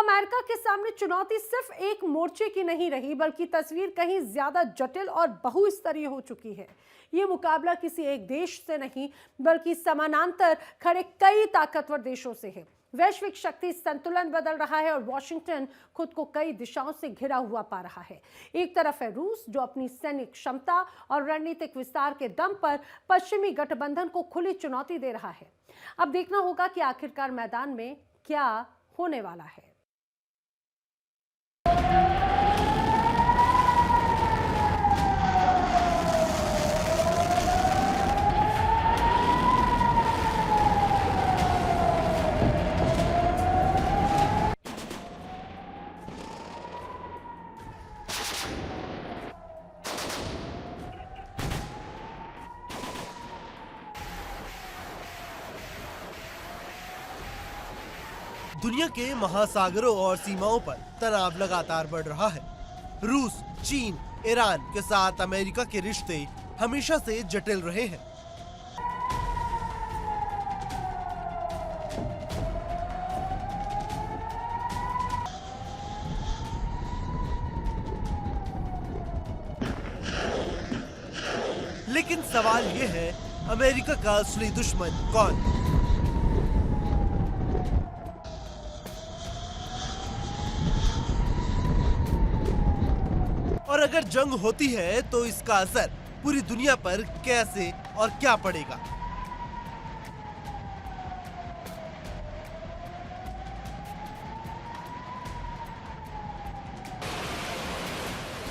America के सामने चुनौती सिर्फ एक मोर्चे की नहीं रही, बल्कि तस्वीर कहीं ज्यादा जटिल और बहुस्तरीय हो चुकी है। ये मुकाबला किसी एक देश से नहीं, बल्कि समानांतर खड़े कई ताकतवर देशों से है। वैश्विक शक्ति संतुलन बदल रहा है और वॉशिंगटन खुद को कई दिशाओं से घिरा हुआ पा रहा है। एक तरफ है रूस, जो अपनी सैनिक क्षमता और रणनीतिक विस्तार के दम पर पश्चिमी गठबंधन को खुली चुनौती दे रहा है। अब देखना होगा कि आखिरकार मैदान में क्या होने वाला है। दुनिया के महासागरों और सीमाओं पर तनाव लगातार बढ़ रहा है। रूस, चीन, ईरान के साथ अमेरिका के रिश्ते हमेशा से जटिल रहे हैं। लेकिन सवाल यह है, अमेरिका का असली दुश्मन कौन? और अगर जंग होती है तो इसका असर पूरी दुनिया पर कैसे और क्या पड़ेगा?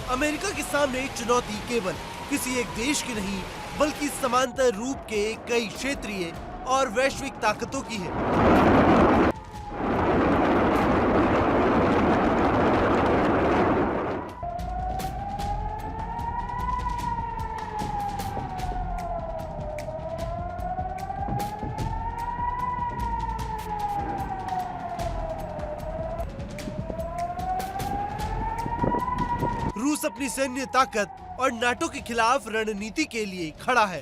अमेरिका के सामने चुनौती केवल किसी एक देश की नहीं, बल्कि समांतर रूप के कई क्षेत्रीय और वैश्विक ताकतों की है। रूस अपनी सैन्य ताकत और नाटो के खिलाफ रणनीति के लिए खड़ा है।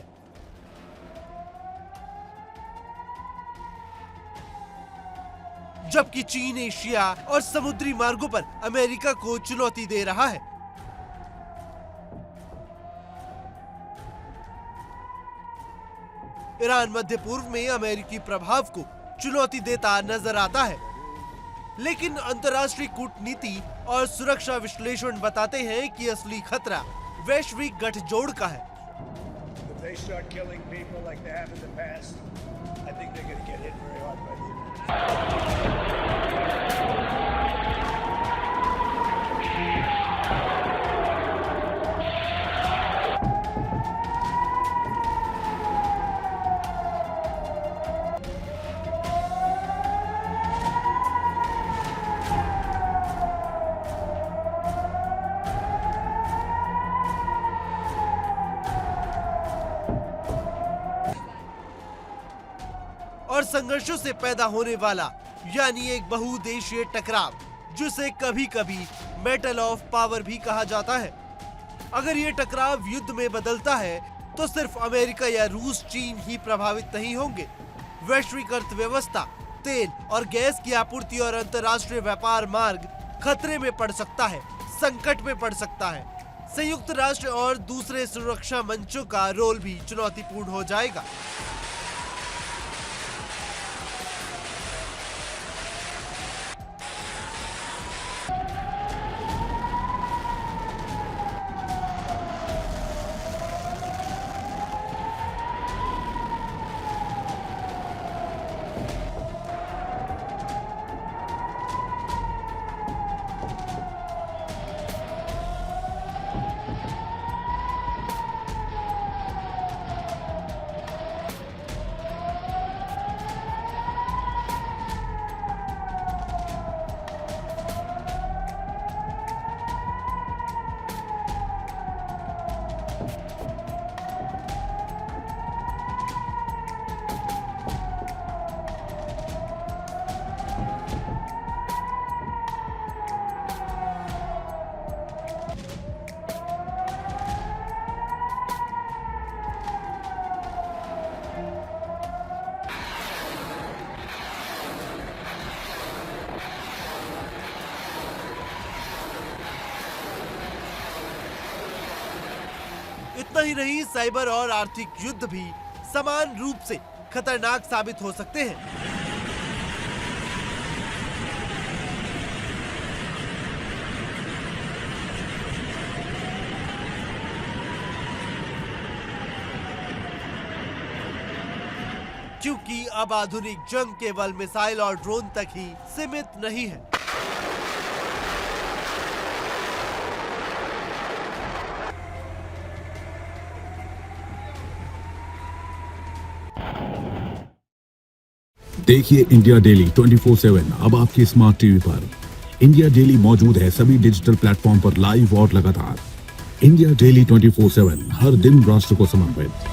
जबकि चीन एशिया और समुद्री मार्गों पर अमेरिका को चुनौती दे रहा है। ईरान मध्य पूर्व में अमेरिकी प्रभाव को चुनौती देता नजर आता है। लेकिन अंतर्राष्ट्रीय कूटनीति और सुरक्षा विश्लेषण बताते हैं कि असली खतरा वैश्विक गठजोड़ का है। और संघर्षों से पैदा होने वाला यानी एक बहुदेशीय टकराव, जिसे कभी कभी बैटल ऑफ पावर भी कहा जाता है। अगर ये टकराव युद्ध में बदलता है तो सिर्फ अमेरिका या रूस, चीन ही प्रभावित नहीं होंगे। वैश्विक अर्थव्यवस्था, तेल और गैस की आपूर्ति और अंतर्राष्ट्रीय व्यापार मार्ग खतरे में पड़ सकता है, संकट में पड़ सकता है। संयुक्त राष्ट्र और दूसरे सुरक्षा मंचों का रोल भी चुनौतीपूर्ण हो जाएगा। इतना ही नहीं, साइबर और आर्थिक युद्ध भी समान रूप से खतरनाक साबित हो सकते हैं। क्योंकि अब आधुनिक जंग केवल मिसाइल और ड्रोन तक ही सीमित नहीं है। देखिए इंडिया डेली 24/7 अब आपके स्मार्ट टीवी पर। इंडिया डेली मौजूद है सभी डिजिटल प्लेटफॉर्म पर लाइव और लगातार। इंडिया डेली 24/7 हर दिन राष्ट्र को समर्पित।